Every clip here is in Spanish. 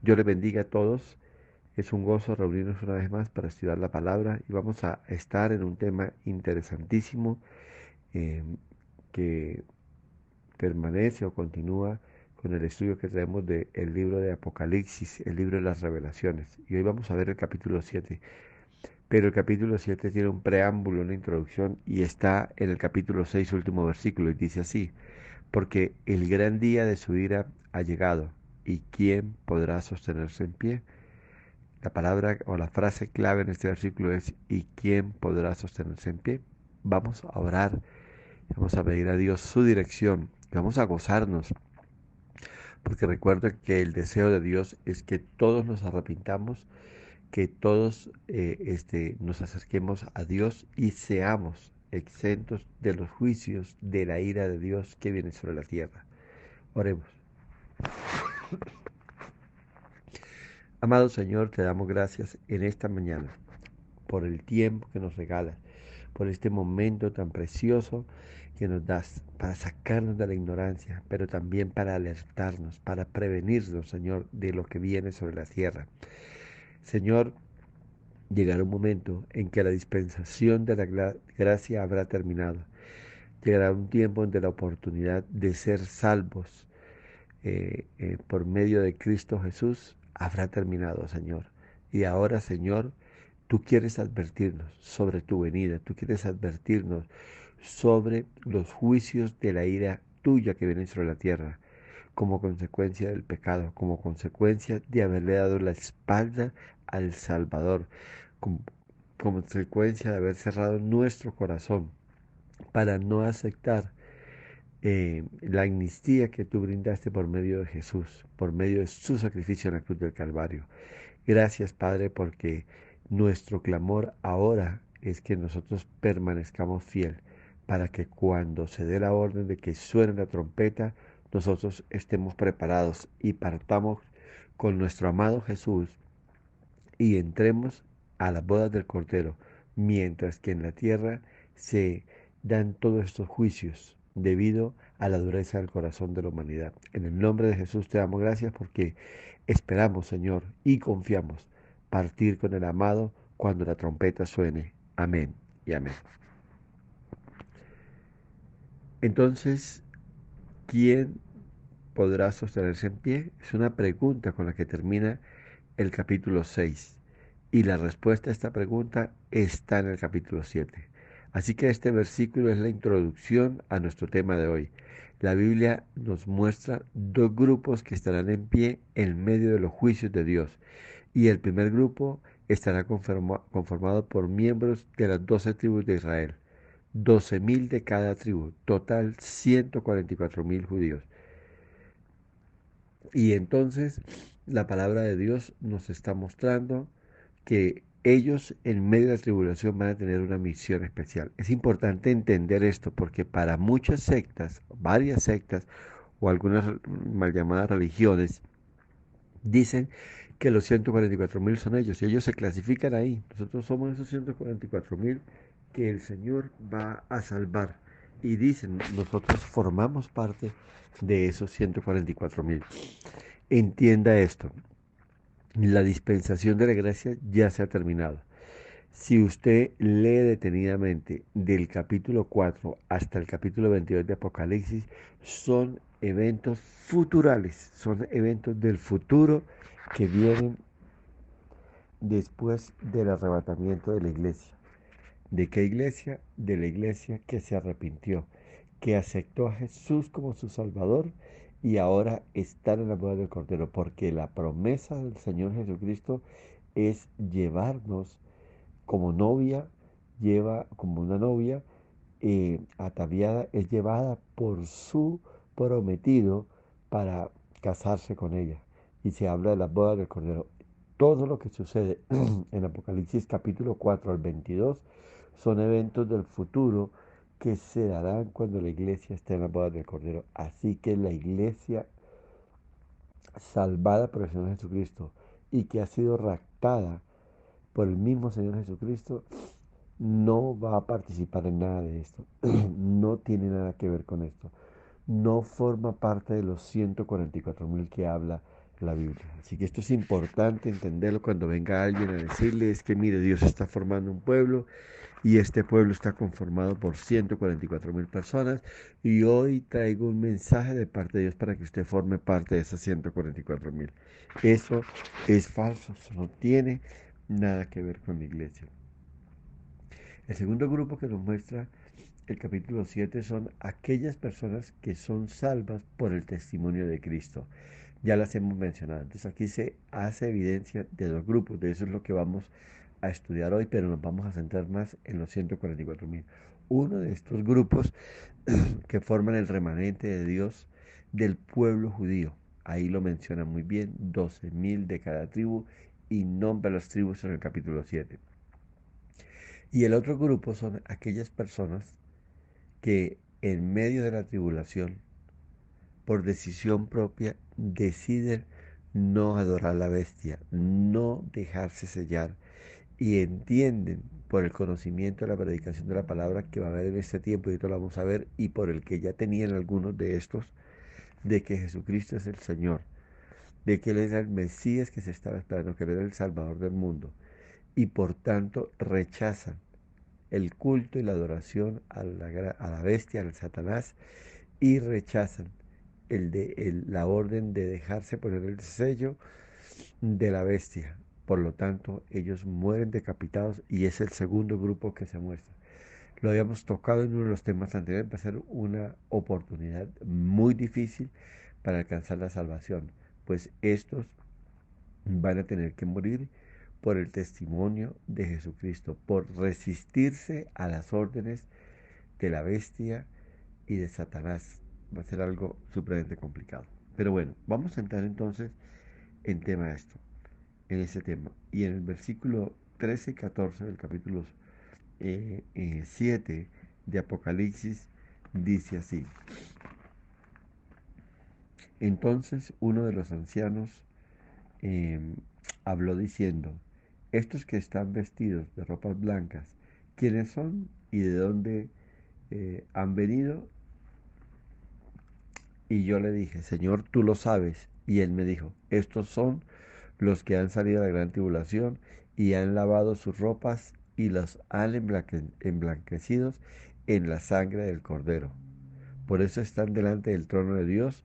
Dios les bendiga a todos. Es un gozo reunirnos una vez más para estudiar la palabra y vamos a estar en un tema interesantísimo eh, que permanece o continúa con el estudio que traemos del libro de Apocalipsis, el libro de las revelaciones. Y hoy vamos a ver el capítulo 7. Pero el capítulo 7 tiene un preámbulo, una introducción y está en el capítulo 6, último versículo, y dice así: porque el gran día de su ira ha llegado, ¿y quién podrá sostenerse en pie? La palabra o la frase clave en este versículo es: ¿y quién podrá sostenerse en pie? Vamos a orar, vamos a pedir a Dios su dirección, y vamos a gozarnos, porque recuerda que el deseo de Dios es que todos nos arrepintamos, que todos nos acerquemos a Dios y seamos exentos de los juicios de la ira de Dios que viene sobre la tierra. Oremos. Amado Señor, te damos gracias en esta mañana por el tiempo que nos regalas, por este momento tan precioso que nos das para sacarnos de la ignorancia, pero también para alertarnos, para prevenirnos, Señor, de lo que viene sobre la tierra. Señor, llegará un momento en que la dispensación de la gracia habrá terminado. Llegará un tiempo en que la oportunidad de ser salvos por medio de Cristo Jesús habrá terminado, Señor. Y ahora, Señor, tú quieres advertirnos sobre tu venida, tú quieres advertirnos sobre los juicios de la ira tuya que vienen sobre la tierra, como consecuencia del pecado, como consecuencia de haberle dado la espalda al Salvador, como consecuencia de haber cerrado nuestro corazón para no aceptar la amnistía que tú brindaste por medio de Jesús, por medio de su sacrificio en la cruz del Calvario. Gracias, Padre, porque nuestro clamor ahora es que nosotros permanezcamos fiel, para que cuando se dé la orden de que suene la trompeta, nosotros estemos preparados y partamos con nuestro amado Jesús y entremos a las bodas del Cordero, mientras que en la tierra se dan todos estos juicios debido a la dureza del corazón de la humanidad. En el nombre de Jesús te damos gracias porque esperamos, Señor, y confiamos partir con el amado cuando la trompeta suene. Amén y amén. Entonces, ¿quién podrá sostenerse en pie? Es una pregunta con la que termina el capítulo 6. Y la respuesta a esta pregunta está en el capítulo 7. Así que este versículo es la introducción a nuestro tema de hoy. La Biblia nos muestra dos grupos que estarán en pie en medio de los juicios de Dios. Y el primer grupo estará conformado por miembros de las 12 tribus de Israel. 12.000 de cada tribu, total 144.000 judíos. Y entonces la palabra de Dios nos está mostrando que ellos en medio de la tribulación van a tener una misión especial. Es importante entender esto porque para muchas sectas, varias sectas o algunas mal llamadas religiones, dicen que los 144.000 son ellos y ellos se clasifican ahí. Nosotros somos esos 144.000 que el Señor va a salvar. Y dicen, nosotros formamos parte de esos 144.000. Entienda esto, la dispensación de la gracia ya se ha terminado. Si usted lee detenidamente del capítulo 4 hasta el capítulo 22 de Apocalipsis, son eventos futurales, son eventos del futuro que vienen después del arrebatamiento de la iglesia. ¿De qué iglesia? De la iglesia que se arrepintió, que aceptó a Jesús como su Salvador y ahora están en la boda del Cordero, porque la promesa del Señor Jesucristo es llevarnos como novia, lleva como una novia ataviada, es llevada por su prometido para casarse con ella. Y se habla de las bodas del Cordero. Todo lo que sucede en Apocalipsis capítulo 4 al 22 son eventos del futuro que se darán cuando la iglesia esté en las bodas del Cordero. Así que la iglesia salvada por el Señor Jesucristo y que ha sido raptada por el mismo Señor Jesucristo no va a participar en nada de esto. No tiene nada que ver con esto. No forma parte de los 144.000 que habla la Biblia. Así que esto es importante entenderlo cuando venga alguien a decirle, es que mire, Dios está formando un pueblo y este pueblo está conformado por 144.000 personas y hoy traigo un mensaje de parte de Dios para que usted forme parte de esas 144.000. Eso es falso, eso no tiene nada que ver con la iglesia. El segundo grupo que nos muestra el capítulo 7 son aquellas personas que son salvas por el testimonio de Cristo. Ya las hemos mencionado. Entonces aquí se hace evidencia de dos grupos. De eso es lo que vamos a estudiar hoy, pero nos vamos a centrar más en los 144.000. Uno de estos grupos que forman el remanente de Dios del pueblo judío. Ahí lo menciona muy bien, 12.000 de cada tribu y nombra las tribus en el capítulo 7. Y el otro grupo son aquellas personas que en medio de la tribulación, por decisión propia, deciden no adorar a la bestia, no dejarse sellar y entienden por el conocimiento de la predicación de la palabra que va a haber en este tiempo, y esto lo vamos a ver, y por el que ya tenían algunos de estos, de que Jesucristo es el Señor, de que Él era el Mesías que se estaba esperando, que Él era el Salvador del mundo, y por tanto rechazan el culto y la adoración a la bestia, al Satanás, y rechazan la orden de dejarse poner el sello de la bestia. Por lo tanto, ellos mueren decapitados y es el segundo grupo que se muestra. Lo habíamos tocado en uno de los temas anteriores, va a ser una oportunidad muy difícil para alcanzar la salvación, pues estos van a tener que morir por el testimonio de Jesucristo, por resistirse a las órdenes de la bestia y de Satanás. Va a ser algo supremamente complicado. Pero bueno, vamos a entrar entonces en tema esto, en ese tema. Y en el versículo 13 y 14 del capítulo 7 de Apocalipsis dice así. Entonces uno de los ancianos eh, habló diciendo, estos que están vestidos de ropas blancas, ¿quiénes son y de dónde han venido? Y yo le dije, Señor, tú lo sabes. Y él me dijo, estos son los que han salido de la gran tribulación y han lavado sus ropas y las han emblanquecidos en la sangre del Cordero. Por eso están delante del trono de Dios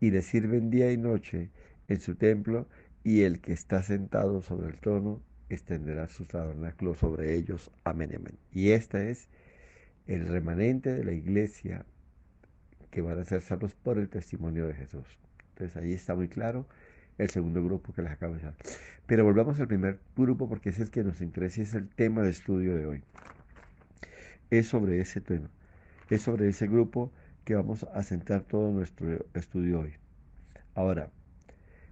y le sirven día y noche en su templo, y el que está sentado sobre el trono extenderá su tabernáculo sobre ellos. Amén, amén. Y este es el remanente de la iglesia que van a ser salvos por el testimonio de Jesús. Entonces ahí está muy claro el segundo grupo que les acabo de dar. Pero volvamos al primer grupo porque ese es el que nos interesa y es el tema de estudio de hoy. Es sobre ese tema, es sobre ese grupo que vamos a centrar todo nuestro estudio hoy. Ahora,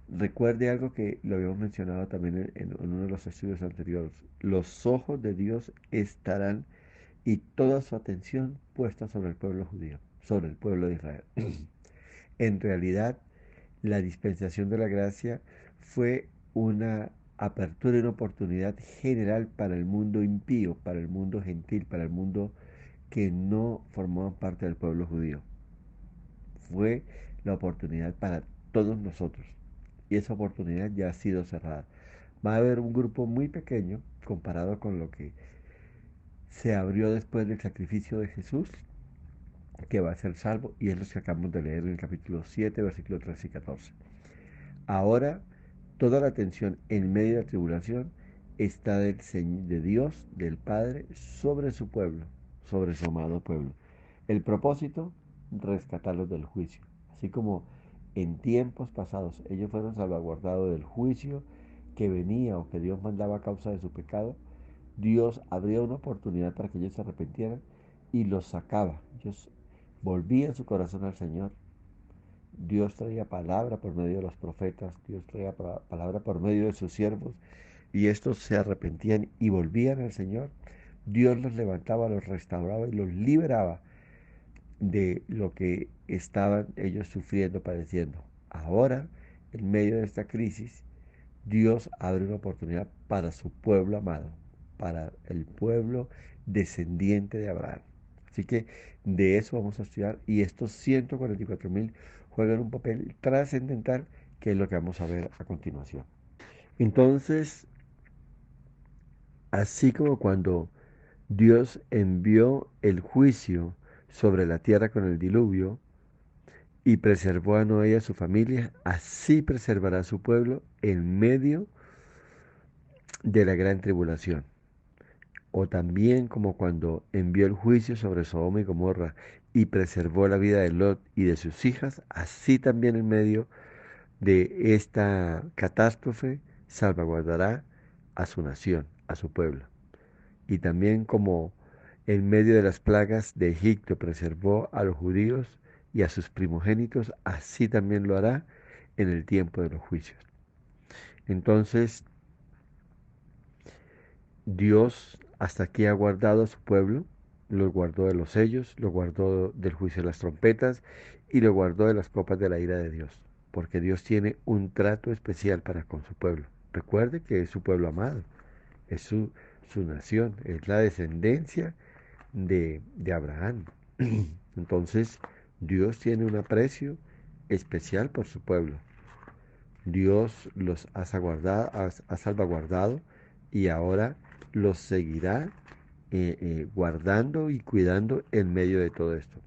recuerde algo que lo habíamos mencionado también en uno de los estudios anteriores. Los ojos de Dios estarán y toda su atención puesta sobre el pueblo judío, sobre el pueblo de Israel. En realidad, la dispensación de la gracia fue una apertura y una oportunidad general para el mundo impío, para el mundo gentil, para el mundo que no formaba parte del pueblo judío. Fue la oportunidad para todos nosotros y esa oportunidad ya ha sido cerrada. Va a haber un grupo muy pequeño comparado con lo que se abrió después del sacrificio de Jesús, que va a ser salvo, y es lo que acabamos de leer en el capítulo 7, versículos 13 y 14. Ahora, toda la atención en medio de la tribulación está de Dios, del Padre, sobre su pueblo, sobre su amado pueblo. El propósito, rescatarlos del juicio. Así como en tiempos pasados ellos fueron salvaguardados del juicio que venía o que Dios mandaba a causa de su pecado, Dios abría una oportunidad para que ellos se arrepintieran y los sacaba. Ellos volvían su corazón al Señor. Dios traía palabra por medio de los profetas, Dios traía palabra por medio de sus siervos, y estos se arrepentían y volvían al Señor. Dios los levantaba, los restauraba y los liberaba de lo que estaban ellos sufriendo, padeciendo. Ahora, en medio de esta crisis, Dios abre una oportunidad para su pueblo amado, para el pueblo descendiente de Abraham. Así que de eso vamos a estudiar y estos 144.000 juegan un papel trascendental que es lo que vamos a ver a continuación. Entonces, así como cuando Dios envió el juicio sobre la tierra con el diluvio y preservó a Noé y a su familia, así preservará a su pueblo en medio de la gran tribulación. O también como cuando envió el juicio sobre Sodoma y Gomorra y preservó la vida de Lot y de sus hijas, así también en medio de esta catástrofe salvaguardará a su nación, a su pueblo. Y también como en medio de las plagas de Egipto preservó a los judíos y a sus primogénitos, así también lo hará en el tiempo de los juicios. Entonces, Dios hasta aquí ha guardado a su pueblo, lo guardó de los sellos, lo guardó del juicio de las trompetas y lo guardó de las copas de la ira de Dios, porque Dios tiene un trato especial para con su pueblo. Recuerde que es su pueblo amado, es su nación, es la descendencia de Abraham. Entonces, Dios tiene un aprecio especial por su pueblo. Dios los ha salvaguardado y ahora los seguirá guardando y cuidando en medio de todo esto.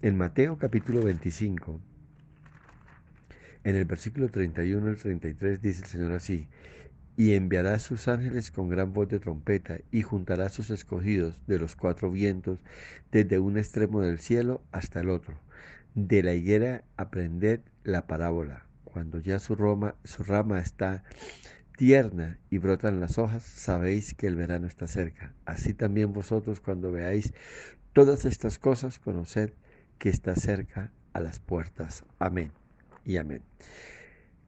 En Mateo capítulo 25, en el versículo 31 al 33 dice el Señor así: y enviará a sus ángeles con gran voz de trompeta, y juntará a sus escogidos de los cuatro vientos, desde un extremo del cielo hasta el otro. De la higuera aprended la parábola. Cuando ya su rama está tierna y brotan las hojas, sabéis que el verano está cerca. Así también vosotros, cuando veáis todas estas cosas, conoced que está cerca a las puertas. Amén y amén.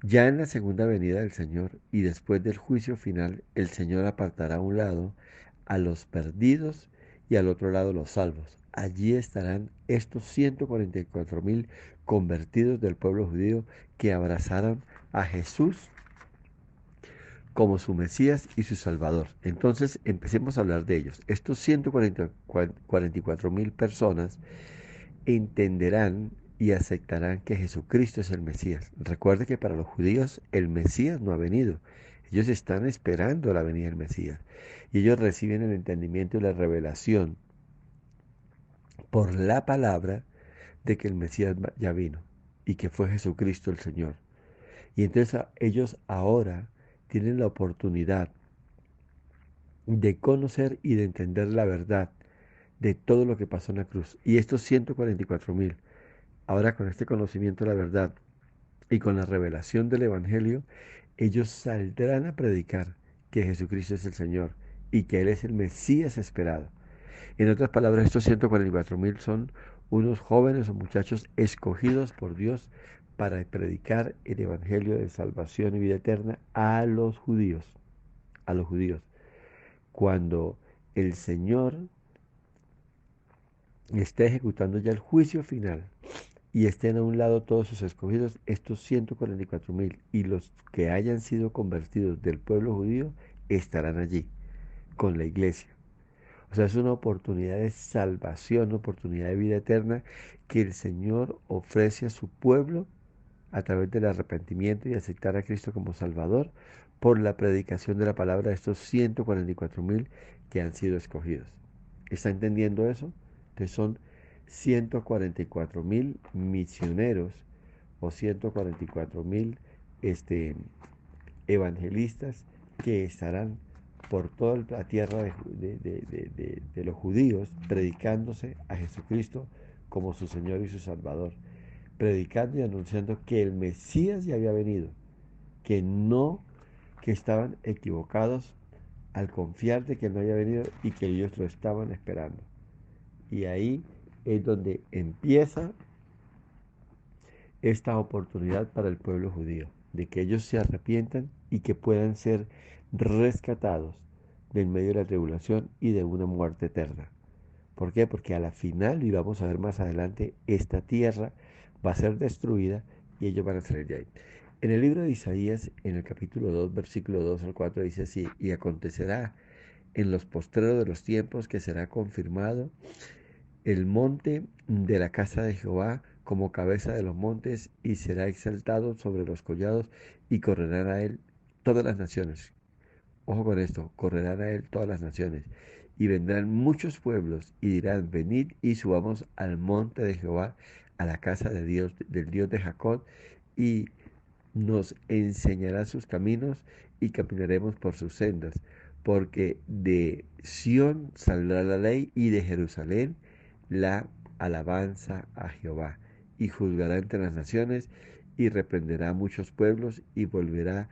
Ya en la segunda venida del Señor y después del juicio final, el Señor apartará a un lado a los perdidos y al otro lado los salvos. Allí estarán estos 144.000 convertidos del pueblo judío que abrazaron a Jesús como su Mesías y su Salvador. Entonces empecemos a hablar de ellos. Estos 144.000 personas entenderán y aceptarán que Jesucristo es el Mesías. Recuerde que para los judíos el Mesías no ha venido. Ellos están esperando la venida del Mesías. Y ellos reciben el entendimiento y la revelación por la palabra de que el Mesías ya vino y que fue Jesucristo el Señor. Y entonces ellos ahora tienen la oportunidad de conocer y de entender la verdad de todo lo que pasó en la cruz. Y estos 144.000, ahora con este conocimiento de la verdad y con la revelación del Evangelio, ellos saldrán a predicar que Jesucristo es el Señor y que Él es el Mesías esperado. En otras palabras, estos 144.000 son unos jóvenes o muchachos escogidos por Dios para predicar el Evangelio de salvación y vida eterna a los judíos. A los judíos. Cuando el Señor esté ejecutando ya el juicio final y estén a un lado todos sus escogidos, estos 144.000 y los que hayan sido convertidos del pueblo judío estarán allí con la iglesia. O sea, es una oportunidad de salvación, una oportunidad de vida eterna que el Señor ofrece a su pueblo a través del arrepentimiento y aceptar a Cristo como Salvador por la predicación de la palabra de estos 144.000 que han sido escogidos. ¿Está entendiendo eso? Entonces son 144.000 misioneros o 144.000 evangelistas que estarán por toda la tierra de los judíos predicándose a Jesucristo como su Señor y su Salvador, predicando y anunciando que el Mesías ya había venido, que no, que estaban equivocados al confiar de que no había venido y que ellos lo estaban esperando. Y ahí es donde empieza esta oportunidad para el pueblo judío, de que ellos se arrepientan y que puedan ser rescatados del medio de la tribulación y de una muerte eterna. ¿Por qué? Porque a la final, y vamos a ver más adelante, esta tierra va a ser destruida y ellos van a salir de ahí. En el libro de Isaías, en el capítulo 2, versículo 2 al 4, dice así: y acontecerá en los postreros de los tiempos que será confirmado el monte de la casa de Jehová como cabeza de los montes y será exaltado sobre los collados y correrán a él todas las naciones. Ojo con esto, correrán a él todas las naciones. Y vendrán muchos pueblos y dirán, venid y subamos al monte de Jehová, a la casa de Dios, del Dios de Jacob, y nos enseñará sus caminos y caminaremos por sus sendas. Porque de Sión saldrá la ley y de Jerusalén la alabanza a Jehová. Y juzgará entre las naciones y reprenderá a muchos pueblos y volverán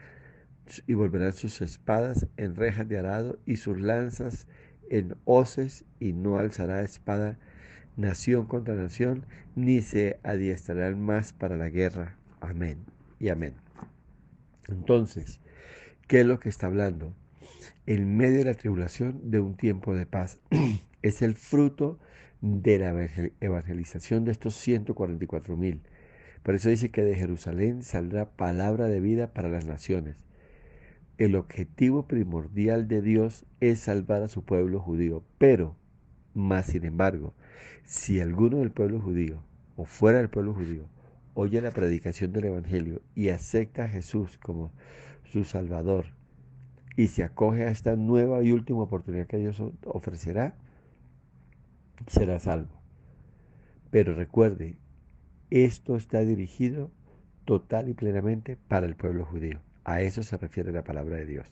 sus espadas en rejas de arado y sus lanzas en hoces, y no alzará espada nación contra nación, ni se adiestrarán más para la guerra. Amén y amén. Entonces, ¿qué es lo que está hablando? En medio de la tribulación de un tiempo de paz. Es el fruto de la evangelización de estos 144,000. Por eso dice que de Jerusalén saldrá palabra de vida para las naciones. El objetivo primordial de Dios es salvar a su pueblo judío, pero, más sin embargo, si alguno del pueblo judío o fuera del pueblo judío oye la predicación del Evangelio y acepta a Jesús como su Salvador y se acoge a esta nueva y última oportunidad que Dios ofrecerá, será salvo. Pero recuerde, esto está dirigido total y plenamente para el pueblo judío. A eso se refiere la palabra de Dios.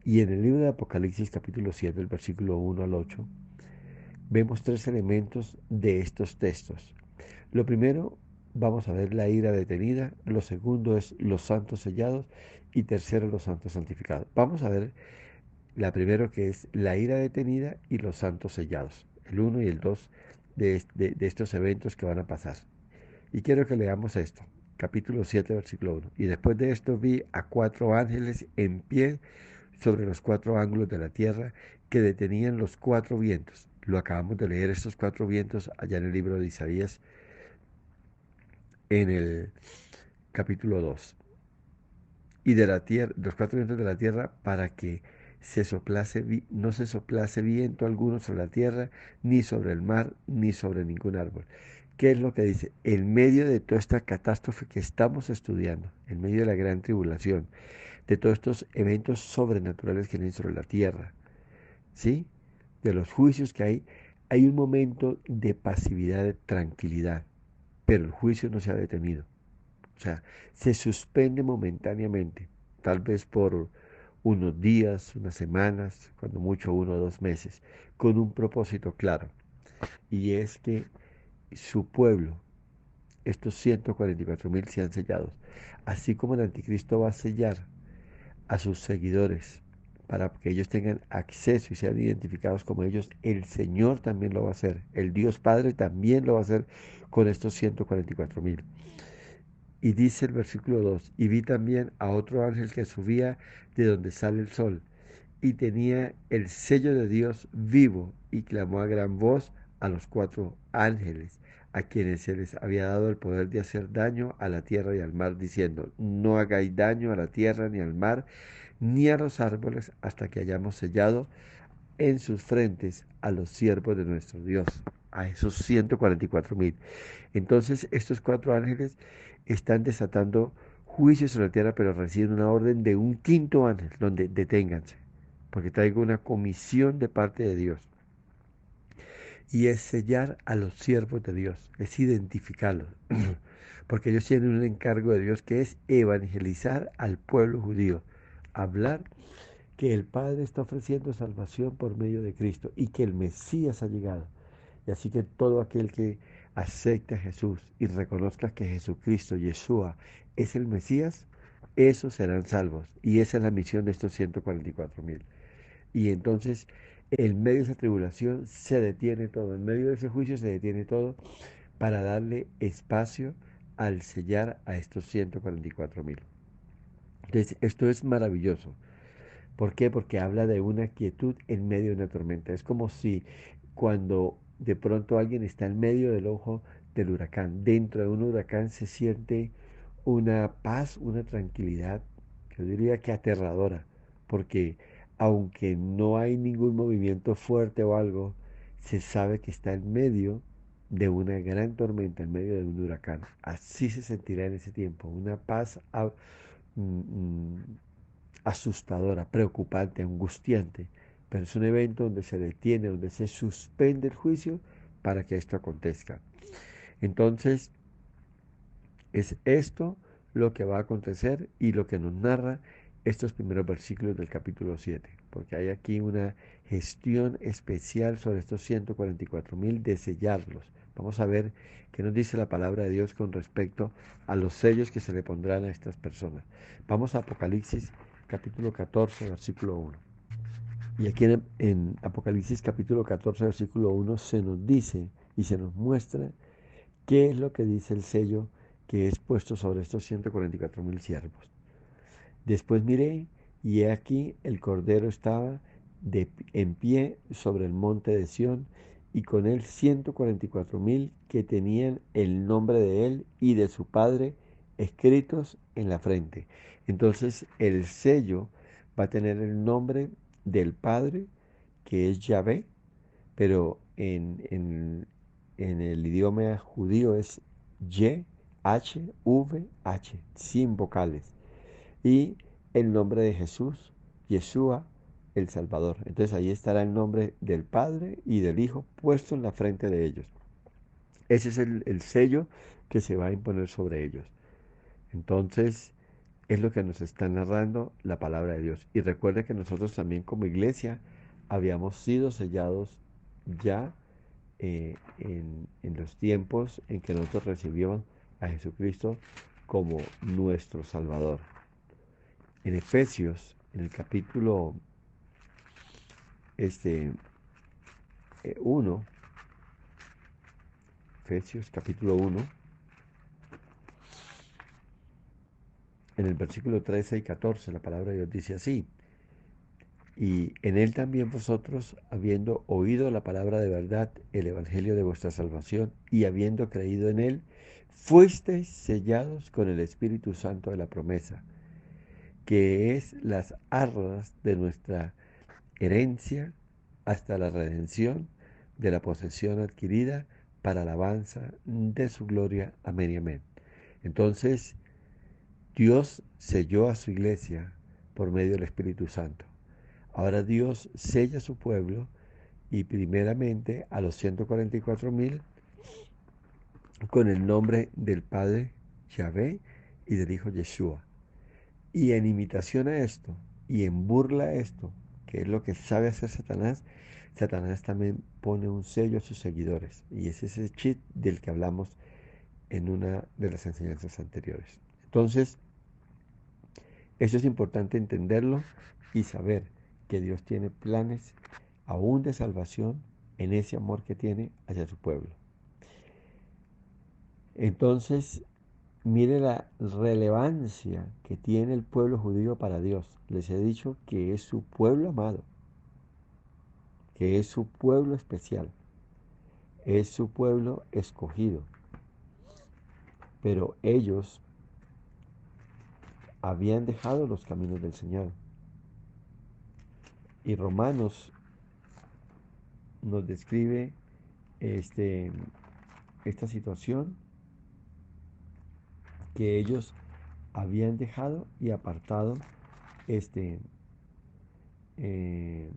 Y en el libro de Apocalipsis capítulo 7, el versículo 1 al 8, vemos tres elementos de estos textos. Lo primero, vamos a ver la ira detenida. Lo segundo es los santos sellados. Y tercero, los santos santificados. Vamos a ver la primero, que es la ira detenida y los santos sellados. El uno y el 2 de estos eventos que van a pasar. Y quiero que leamos esto. Capítulo 7, versículo 1. Y después de esto vi a 4 ángeles en pie sobre los 4 ángulos de la tierra, que detenían los 4 vientos. Lo acabamos de leer, estos 4 vientos, allá en el libro de Isaías, en el capítulo 2. Y de la tierra, los 4 vientos de la tierra, para que no se soplase viento alguno sobre la tierra, ni sobre el mar, ni sobre ningún árbol. ¿Qué es lo que dice? En medio de toda esta catástrofe que estamos estudiando, en medio de la gran tribulación, de todos estos eventos sobrenaturales que vienen sobre la tierra, ¿sí? De los juicios que hay un momento de pasividad, de tranquilidad, pero el juicio no se ha detenido. O sea, se suspende momentáneamente, tal vez por unos días, unas semanas, cuando mucho 1 o 2 meses, con un propósito claro, y es que su pueblo, estos 144,000 sean sellados, así como el anticristo va a sellar a sus seguidores para que ellos tengan acceso y sean identificados como ellos, el Señor también lo va a hacer, el Dios Padre también lo va a hacer con estos 144,000. Y dice el versículo 2, y vi también a otro ángel que subía de donde sale el sol, y tenía el sello de Dios vivo, y clamó a gran voz a los 4 ángeles, a quienes se les había dado el poder de hacer daño a la tierra y al mar, diciendo, no hagáis daño a la tierra ni al mar, ni a los árboles, hasta que hayamos sellado en sus frentes a los siervos de nuestro Dios, a esos 144,000. Entonces estos 4 ángeles están desatando juicios sobre la tierra, pero reciben una orden de un quinto ángel, donde deténganse, porque traigo una comisión de parte de Dios. Y es sellar a los siervos de Dios, es identificarlos, porque ellos tienen un encargo de Dios que es evangelizar al pueblo judío, hablar que el Padre está ofreciendo salvación por medio de Cristo y que el Mesías ha llegado. Y así que todo aquel que acepte a Jesús y reconozca que Jesucristo, Yeshua, es el Mesías, esos serán salvos. Y esa es la misión de estos 144,000. Y entonces, en medio de esa tribulación se detiene todo, en medio de ese juicio se detiene todo para darle espacio al sellar a estos 144,000. Entonces, esto es maravilloso. ¿Por qué? Porque habla de una quietud en medio de una tormenta. Es como si cuando de pronto alguien está en medio del ojo del huracán, dentro de un huracán se siente una paz, una tranquilidad, yo diría que aterradora, porque aunque no hay ningún movimiento fuerte o algo, se sabe que está en medio de una gran tormenta, en medio de un huracán. Así se sentirá en ese tiempo, una paz asustadora, preocupante, angustiante, pero es un evento donde se detiene, donde se suspende el juicio para que esto acontezca. Entonces, es esto lo que va a acontecer y lo que nos narra estos primeros versículos del capítulo 7, porque hay aquí una gestión especial sobre estos 144,000 de sellarlos. Vamos a ver qué nos dice la palabra de Dios con respecto a los sellos que se le pondrán a estas personas. Vamos a Apocalipsis capítulo 14, versículo 1. Y aquí en Apocalipsis capítulo 14, versículo 1 se nos dice y se nos muestra qué es lo que dice el sello que es puesto sobre estos 144,000 siervos. Después miré y he aquí el Cordero estaba en pie sobre el monte de Sión y con él 144,000 que tenían el nombre de él y de su padre escritos en la frente. Entonces el sello va a tener el nombre del padre, que es Yahvé, pero en el idioma judío es YHVH, sin vocales. Y el nombre de Jesús, Yeshua, el Salvador. Entonces ahí estará el nombre del Padre y del Hijo puesto en la frente de ellos. Ese es el sello que se va a imponer sobre ellos. Entonces es lo que nos está narrando la palabra de Dios. Y recuerde que nosotros también como iglesia habíamos sido sellados ya en los tiempos en que nosotros recibimos a Jesucristo como nuestro Salvador. En Efesios, en el capítulo 1, Efesios capítulo 1, en el versículo 13 y 14, la palabra de Dios dice así: y en él también vosotros, habiendo oído la palabra de verdad, el evangelio de vuestra salvación, y habiendo creído en él, fuisteis sellados con el Espíritu Santo de la promesa, que es las arras de nuestra herencia hasta la redención de la posesión adquirida para alabanza de su gloria. Amén y amén. Entonces, Dios selló a su iglesia por medio del Espíritu Santo. Ahora Dios sella a su pueblo y primeramente a los 144,000 con el nombre del Padre Yahvé y del Hijo Yeshua. Y en imitación a esto y en burla a esto, que es lo que sabe hacer Satanás, Satanás también pone un sello a sus seguidores. Y es ese cheat del que hablamos en una de las enseñanzas anteriores. Entonces, eso es importante entenderlo y saber que Dios tiene planes aún de salvación en ese amor que tiene hacia su pueblo. Entonces, mire la relevancia que tiene el pueblo judío para Dios. Les he dicho que es su pueblo amado, que es su pueblo especial, es su pueblo escogido. Pero ellos habían dejado los caminos del Señor. Y Romanos nos describe esta situación que ellos habían dejado y apartado este, eh,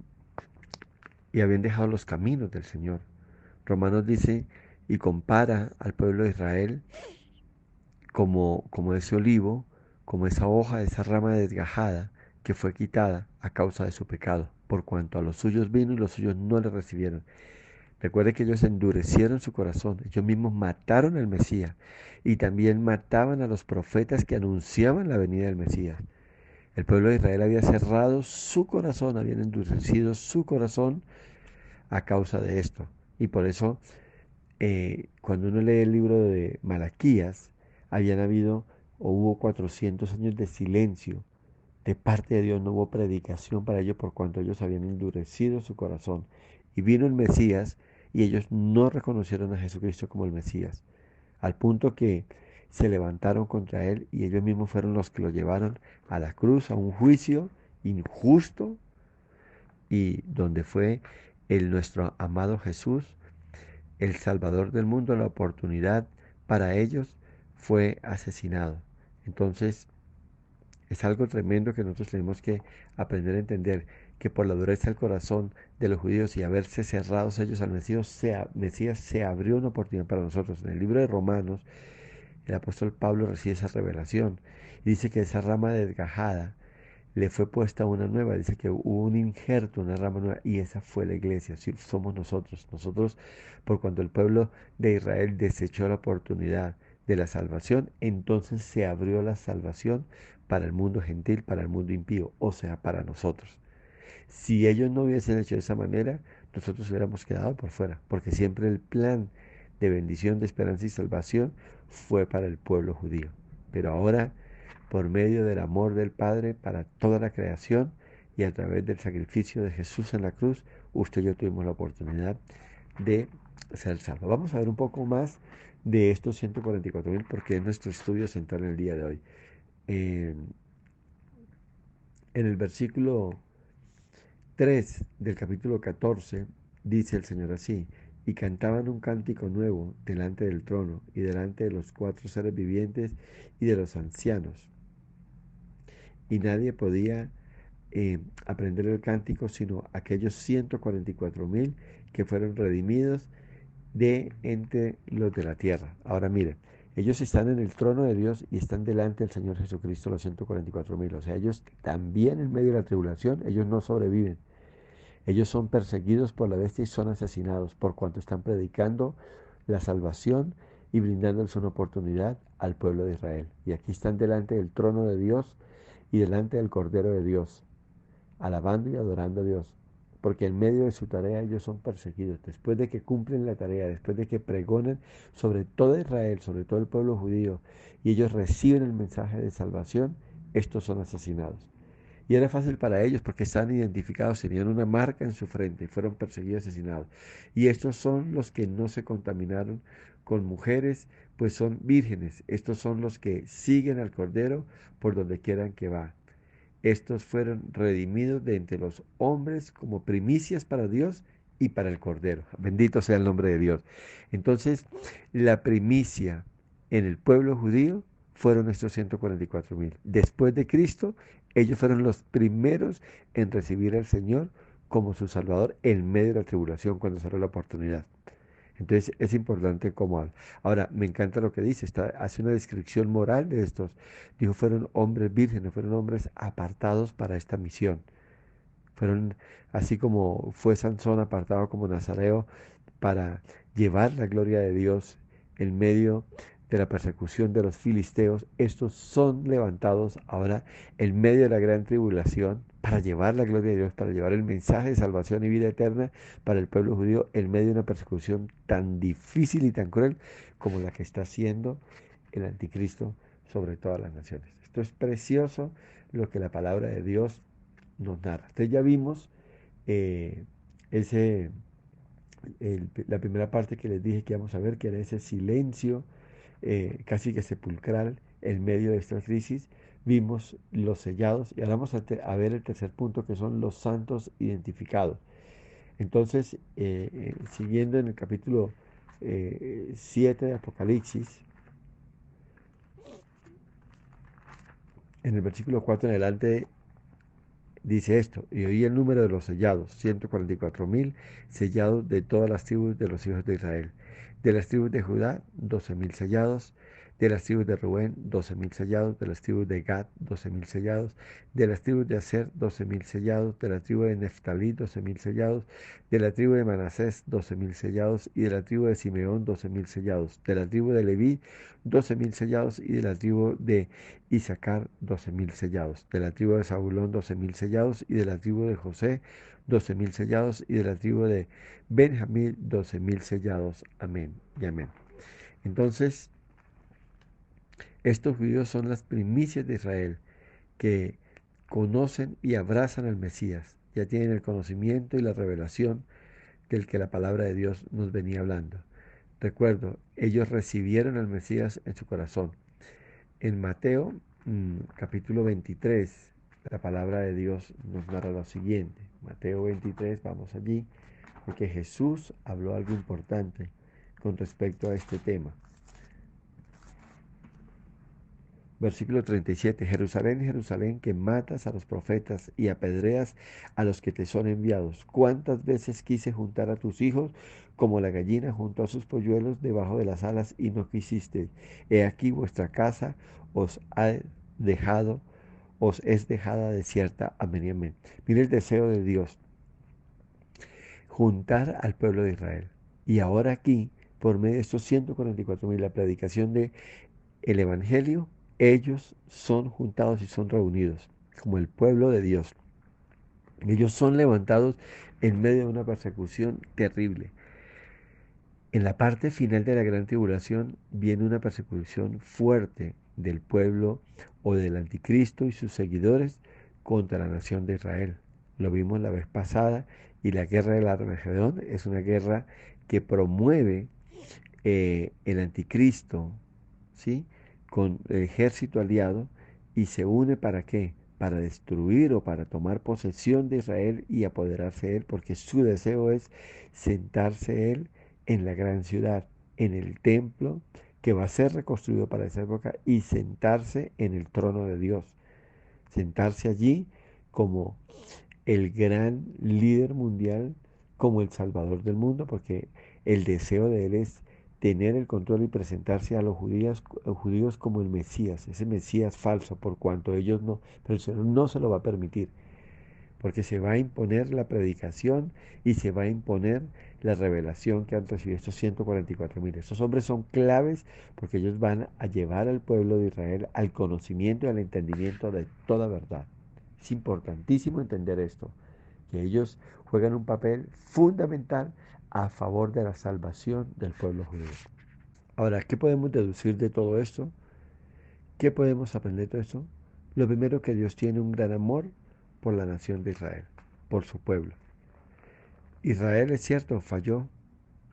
y habían dejado los caminos del Señor. Romanos dice y compara al pueblo de Israel como ese olivo, como esa hoja, esa rama desgajada que fue quitada a causa de su pecado, por cuanto a los suyos vino y los suyos no le recibieron. Recuerde que ellos endurecieron su corazón, ellos mismos mataron al Mesías y también mataban a los profetas que anunciaban la venida del Mesías. El pueblo de Israel había cerrado su corazón, habían endurecido su corazón a causa de esto. Y por eso, cuando uno lee el libro de Malaquías, habían habido o hubo 400 años de silencio de parte de Dios, no hubo predicación para ellos por cuanto ellos habían endurecido su corazón. Y vino el Mesías y ellos no reconocieron a Jesucristo como el Mesías, al punto que se levantaron contra él y ellos mismos fueron los que lo llevaron a la cruz, a un juicio injusto y donde fue nuestro amado Jesús el Salvador del mundo, la oportunidad para ellos, fue asesinado. Entonces, es algo tremendo que nosotros tenemos que aprender a entender, que por la dureza del corazón de los judíos y haberse cerrados ellos al Mesías, se abrió una oportunidad para nosotros. En el libro de Romanos, el apóstol Pablo recibe esa revelación y dice que esa rama desgajada le fue puesta una nueva. Dice que hubo un injerto, una rama nueva, y esa fue la iglesia. Sí, somos nosotros. Nosotros, por cuando el pueblo de Israel desechó la oportunidad de la salvación, entonces se abrió la salvación para el mundo gentil, para el mundo impío, o sea, para nosotros. Si ellos no hubiesen hecho de esa manera, nosotros hubiéramos quedado por fuera, porque siempre el plan de bendición, de esperanza y salvación fue para el pueblo judío. Pero ahora, por medio del amor del Padre para toda la creación y a través del sacrificio de Jesús en la cruz, usted y yo tuvimos la oportunidad de ser salvos. Vamos a ver un poco más de estos 144.000 porque es nuestro estudio central en el día de hoy. Eh, en el versículo 3 del capítulo 14 dice el Señor así: y cantaban un cántico nuevo delante del trono y delante de los cuatro seres vivientes y de los ancianos. Y nadie podía aprender el cántico sino aquellos 144.000 que fueron redimidos de entre los de la tierra. Ahora miren, ellos están en el trono de Dios y están delante del Señor Jesucristo, los 144.000. O sea, ellos también en medio de la tribulación, ellos no sobreviven. Ellos son perseguidos por la bestia y son asesinados por cuanto están predicando la salvación y brindándoles una oportunidad al pueblo de Israel. Y aquí están delante del trono de Dios y delante del Cordero de Dios, alabando y adorando a Dios. Porque en medio de su tarea ellos son perseguidos. Después de que cumplen la tarea, después de que pregonan sobre todo Israel, sobre todo el pueblo judío, y ellos reciben el mensaje de salvación, estos son asesinados. Y era fácil para ellos porque estaban identificados, tenían una marca en su frente y fueron perseguidos y asesinados. Y estos son los que no se contaminaron con mujeres, pues son vírgenes. Estos son los que siguen al Cordero por donde quieran que va. Estos fueron redimidos de entre los hombres como primicias para Dios y para el Cordero. Bendito sea el nombre de Dios. Entonces, la primicia en el pueblo judío fueron estos 144.000. Después de Cristo, ellos fueron los primeros en recibir al Señor como su Salvador en medio de la tribulación cuando salió la oportunidad. Entonces es importante cómo habla. Ahora, me encanta lo que dice, hace una descripción moral de estos. Dijo, fueron hombres vírgenes, fueron hombres apartados para esta misión. Fueron así como fue Sansón apartado como Nazareo para llevar la gloria de Dios en medio de la persecución de los filisteos. Estos son levantados ahora en medio de la gran tribulación para llevar la gloria de Dios, para llevar el mensaje de salvación y vida eterna para el pueblo judío en medio de una persecución tan difícil y tan cruel como la que está haciendo el anticristo sobre todas las naciones. Esto es precioso lo que la palabra de Dios nos narra. Entonces ya vimos eh, ese la primera parte que les dije que íbamos a ver, que era ese silencio casi que sepulcral en medio de esta crisis. Vimos los sellados y ahora vamos a ver el tercer punto, que son los santos identificados. Entonces, siguiendo en el capítulo 7 de Apocalipsis, en el versículo 4 en adelante, dice esto: y oí el número de los sellados, 144.000 sellados de todas las tribus de los hijos de Israel. De las tribus de Judá, 12.000 sellados. De las tribus de Rubén, 12.000 sellados. De las tribus de Gad, 12.000 sellados. De las tribus de Aser, 12.000 sellados. De la tribu de Neftalí, 12.000 sellados. De la tribu de Manasés, 12.000 sellados. Y de la tribu de Simeón, 12.000 sellados. De la tribu de Leví, 12.000 sellados. Y de la tribu de y sacar 12.000 sellados. De la tribu de Zabulón, 12.000 sellados. Y de la tribu de José, 12.000 sellados. Y de la tribu de Benjamín, 12.000 sellados. Amén y amén. Entonces, estos judíos son las primicias de Israel que conocen y abrazan al Mesías. Ya tienen el conocimiento y la revelación del que la palabra de Dios nos venía hablando. Recuerdo, ellos recibieron al Mesías en su corazón. En Mateo capítulo 23, la palabra de Dios nos narra lo siguiente. Mateo 23, vamos allí, porque Jesús habló algo importante con respecto a este tema. Versículo 37. Jerusalén, Jerusalén, que matas a los profetas y apedreas a los que te son enviados. ¿Cuántas veces quise juntar a tus hijos como la gallina junto a sus polluelos debajo de las alas y no quisiste? He aquí vuestra casa os ha dejado, os es dejada desierta. Amén y amén. Mire el deseo de Dios, juntar al pueblo de Israel. Y ahora aquí, por medio de estos 144.000, la predicación de el Evangelio, ellos son juntados y son reunidos como el pueblo de Dios. Ellos son levantados en medio de una persecución terrible. En la parte final de la gran tribulación viene una persecución fuerte del pueblo o del anticristo y sus seguidores contra la nación de Israel. Lo vimos la vez pasada y la guerra del Armagedón es una guerra que promueve el anticristo, ¿sí? Con el ejército aliado y se une ¿para qué? Para destruir o para tomar posesión de Israel y apoderarse de él, porque su deseo es sentarse él en la gran ciudad, en el templo que va a ser reconstruido para esa época y sentarse en el trono de Dios, sentarse allí como el gran líder mundial, como el salvador del mundo, porque el deseo de él es tener el control y presentarse a los judíos como el Mesías, ese Mesías falso, por cuanto ellos no, pero el Señor no se lo va a permitir, porque se va a imponer la predicación y se va a imponer la revelación que han recibido estos 144.000. Estos hombres son claves porque ellos van a llevar al pueblo de Israel al conocimiento y al entendimiento de toda verdad. Es importantísimo entender esto, que ellos juegan un papel fundamental a favor de la salvación del pueblo judío. Ahora, ¿qué podemos deducir de todo esto? ¿Qué podemos aprender de todo esto? Lo primero, que Dios tiene un gran amor por la nación de Israel, por su pueblo. Israel, es cierto, falló,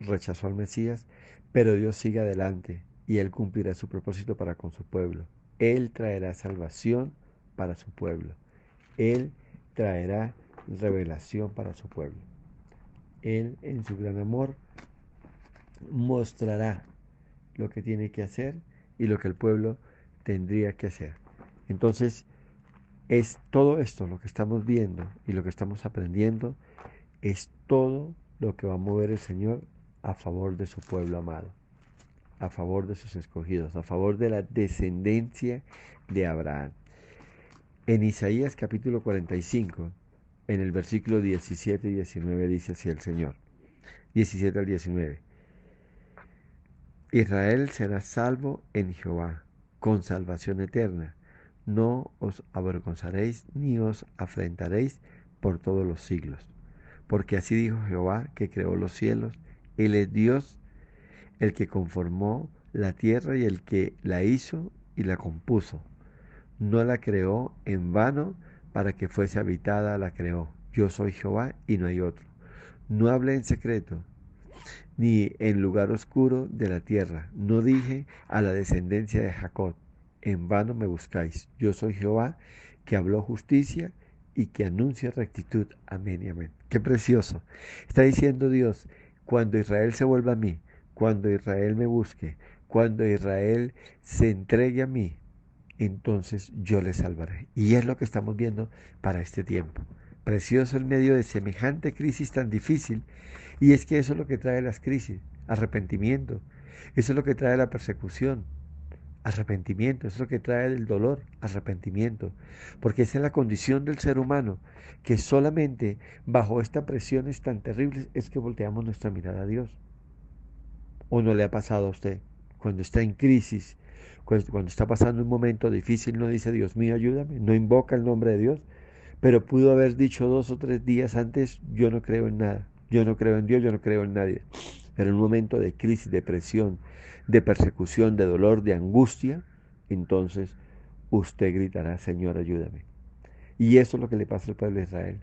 rechazó al Mesías, pero Dios sigue adelante y Él cumplirá su propósito para con su pueblo. Él traerá salvación para su pueblo. Él traerá revelación para su pueblo. Él, en su gran amor, mostrará lo que tiene que hacer y lo que el pueblo tendría que hacer. Entonces, es todo esto lo que estamos viendo y lo que estamos aprendiendo, es todo lo que va a mover el Señor a favor de su pueblo amado, a favor de sus escogidos, a favor de la descendencia de Abraham. En Isaías capítulo 45, en el versículo 17 y 19 dice así el Señor, 17 al 19. Israel será salvo en Jehová, con salvación eterna. No os avergonzaréis ni os afrentaréis por todos los siglos. Porque así dijo Jehová, que creó los cielos. Él es Dios, el que conformó la tierra y el que la hizo y la compuso. No la creó en vano, para que fuese habitada la creó. Yo soy Jehová y no hay otro. No hablé en secreto, ni en lugar oscuro de la tierra. No dije a la descendencia de Jacob, en vano me buscáis. Yo soy Jehová, que habló justicia y que anuncia rectitud. Amén y amén. Qué precioso. Está diciendo Dios, cuando Israel se vuelva a mí, cuando Israel me busque, cuando Israel se entregue a mí, entonces yo le salvaré. Y es lo que estamos viendo para este tiempo. Precioso en medio de semejante crisis tan difícil. Y es que eso es lo que trae las crisis, arrepentimiento. Eso es lo que trae la persecución, arrepentimiento. Eso es lo que trae el dolor, arrepentimiento. Porque esa es la condición del ser humano, que solamente bajo estas presiones tan terribles es que volteamos nuestra mirada a Dios. ¿O no le ha pasado a usted? Cuando está en crisis, cuando está pasando un momento difícil, no dice, Dios mío, ayúdame, no invoca el nombre de Dios, pero pudo haber dicho 2 o 3 días antes, yo no creo en nada, yo no creo en Dios, yo no creo en nadie. Pero en un momento de crisis, de presión, de persecución, de dolor, de angustia, entonces usted gritará, Señor, ayúdame. Y eso es lo que le pasa al pueblo de Israel.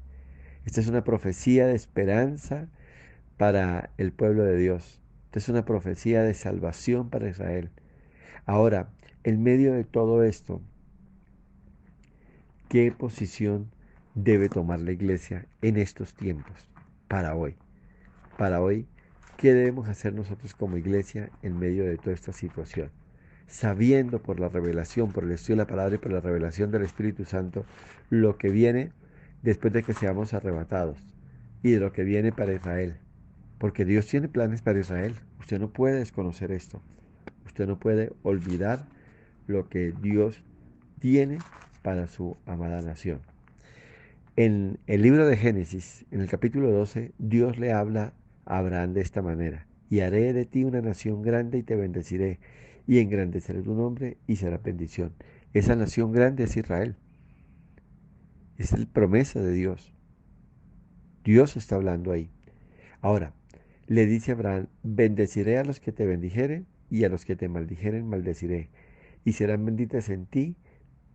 Esta es una profecía de esperanza para el pueblo de Dios. Esta es una profecía de salvación para Israel. Ahora, en medio de todo esto, ¿qué posición debe tomar la iglesia en estos tiempos? Para hoy. Para hoy, ¿Qué debemos hacer nosotros como iglesia en medio de toda esta situación? Sabiendo por la revelación, por el estudio de la palabra y por la revelación del Espíritu Santo, lo que viene después de que seamos arrebatados y de lo que viene para Israel. Porque Dios tiene planes para Israel. Usted no puede desconocer esto. Usted no puede olvidar lo que Dios tiene para su amada nación. En el libro de Génesis, en el capítulo 12, Dios le habla a Abraham de esta manera: y haré de ti una nación grande y te bendeciré, y engrandeceré tu nombre y será bendición. Esa nación grande es Israel, es la promesa de Dios. Dios está hablando ahí. Ahora, le dice a Abraham: bendeciré a los que te bendijeren, y a los que te maldijeren maldeciré, y serán benditas en ti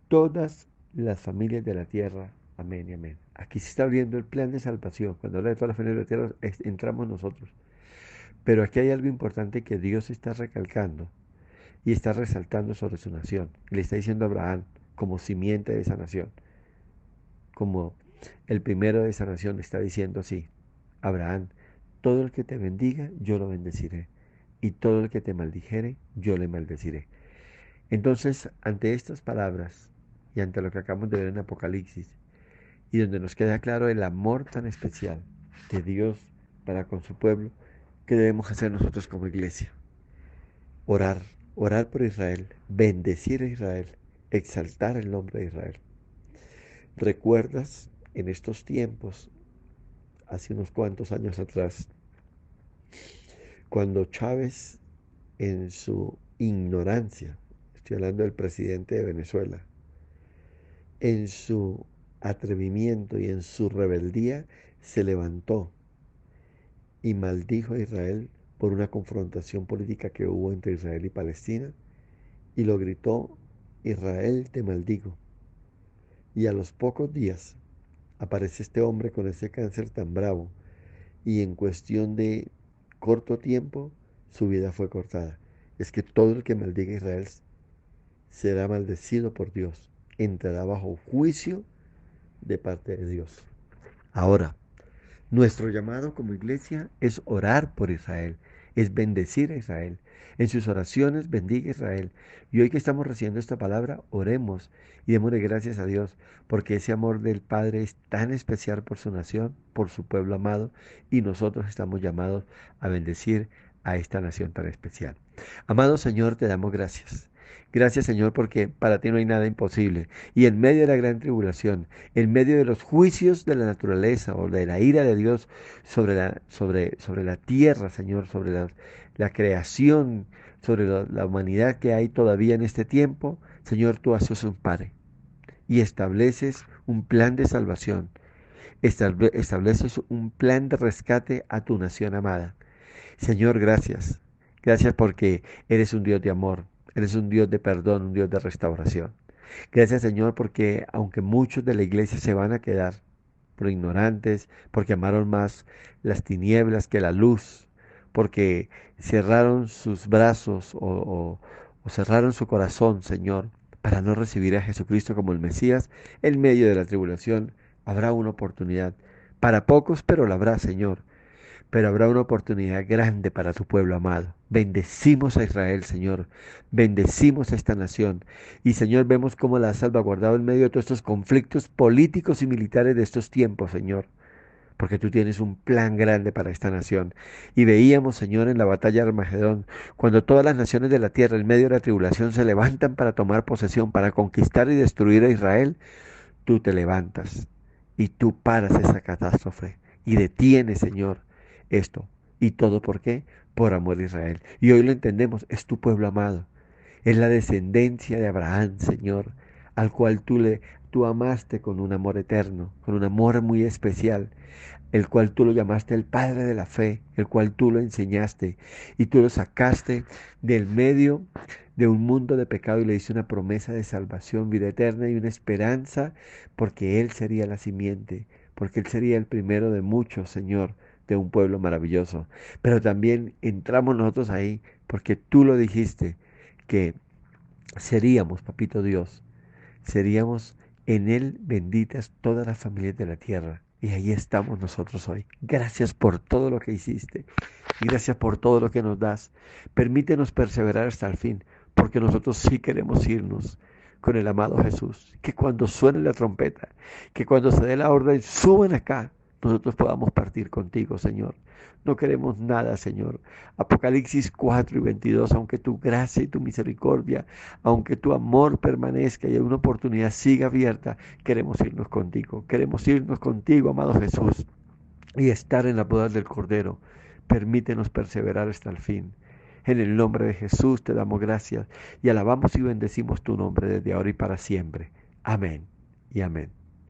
todas las familias de la tierra. Amén y amén. Aquí se está abriendo el plan de salvación. Cuando habla de todas las familias de la tierra, entramos nosotros. Pero aquí hay algo importante que Dios está recalcando y está resaltando sobre su nación. Le está diciendo a Abraham como simiente de esa nación, como el primero de esa nación, le está diciendo así: Abraham, todo el que te bendiga, yo lo bendeciré, y todo el que te maldijere, yo le maldeciré. Entonces, ante estas palabras y ante lo que acabamos de ver en Apocalipsis, y donde nos queda claro el amor tan especial de Dios para con su pueblo, ¿qué debemos hacer nosotros como iglesia? Orar, orar por Israel, bendecir a Israel, exaltar el nombre de Israel. ¿Recuerdas en estos tiempos, hace unos cuantos años atrás, cuando Chávez, en su ignorancia, estoy hablando del presidente de Venezuela, en su atrevimiento y en su rebeldía, se levantó y maldijo a Israel por una confrontación política que hubo entre Israel y Palestina, y lo gritó: Israel, te maldigo? Y a los pocos días aparece este hombre con ese cáncer tan bravo, y en cuestión de corto tiempo su vida fue cortada. Es que todo el que maldiga a Israel será maldecido por Dios, entrará bajo juicio de parte de Dios. Ahora, nuestro llamado como iglesia es orar por Israel, es bendecir a Israel. En sus oraciones bendiga a Israel. Y hoy que estamos recibiendo esta palabra, oremos y démosle gracias a Dios, porque ese amor del Padre es tan especial por su nación, por su pueblo amado, y nosotros estamos llamados a bendecir a esta nación tan especial. Amado Señor, te damos gracias. Gracias, Señor, porque para ti no hay nada imposible. Y en medio de la gran tribulación, en medio de los juicios de la naturaleza o de la ira de Dios sobre la tierra, Señor, sobre la creación, sobre la humanidad que hay todavía en este tiempo, Señor, tú haces un pare y estableces un plan de salvación, estableces un plan de rescate a tu nación amada. Señor, gracias. Gracias porque eres un Dios de amor, eres un Dios de perdón, un Dios de restauración. Gracias, Señor, porque aunque muchos de la iglesia se van a quedar por ignorantes, porque amaron más las tinieblas que la luz, porque cerraron sus brazos o cerraron su corazón, Señor, para no recibir a Jesucristo como el Mesías, en medio de la tribulación habrá una oportunidad. Para pocos, pero la habrá, Señor. Pero habrá una oportunidad grande para tu pueblo amado. Bendecimos a Israel, Señor. Bendecimos a esta nación. Y, Señor, vemos cómo la has salvaguardado en medio de todos estos conflictos políticos y militares de estos tiempos, Señor. Porque tú tienes un plan grande para esta nación. Y veíamos, Señor, en la batalla de Armagedón, cuando todas las naciones de la tierra, en medio de la tribulación, se levantan para tomar posesión, para conquistar y destruir a Israel, tú te levantas y tú paras esa catástrofe y detienes, Señor, esto. ¿Y todo por qué? Por amor a Israel. Y hoy lo entendemos, es tu pueblo amado. Es la descendencia de Abraham, Señor, al cual tú amaste con un amor eterno, con un amor muy especial, el cual tú lo llamaste el Padre de la fe, el cual tú lo enseñaste y tú lo sacaste del medio de un mundo de pecado y le diste una promesa de salvación, vida eterna y una esperanza, porque Él sería la simiente, porque Él sería el primero de muchos, Señor, de un pueblo maravilloso. Pero también entramos nosotros ahí, porque tú lo dijiste, que seríamos, Papito Dios, seríamos en Él benditas todas las familias de la tierra. Y ahí estamos nosotros hoy. Gracias por todo lo que hiciste. Y gracias por todo lo que nos das. Permítenos perseverar hasta el fin, porque nosotros sí queremos irnos con el amado Jesús. Que cuando suene la trompeta, que cuando se dé la orden, suban acá, nosotros podamos partir contigo, Señor. No queremos nada, Señor. Apocalipsis 4:22, aunque tu gracia y tu misericordia, aunque tu amor permanezca y una oportunidad siga abierta, queremos irnos contigo. Queremos irnos contigo, amado Jesús, y estar en la boda del Cordero. Permítenos perseverar hasta el fin. En el nombre de Jesús te damos gracias y alabamos y bendecimos tu nombre desde ahora y para siempre. Amén y amén.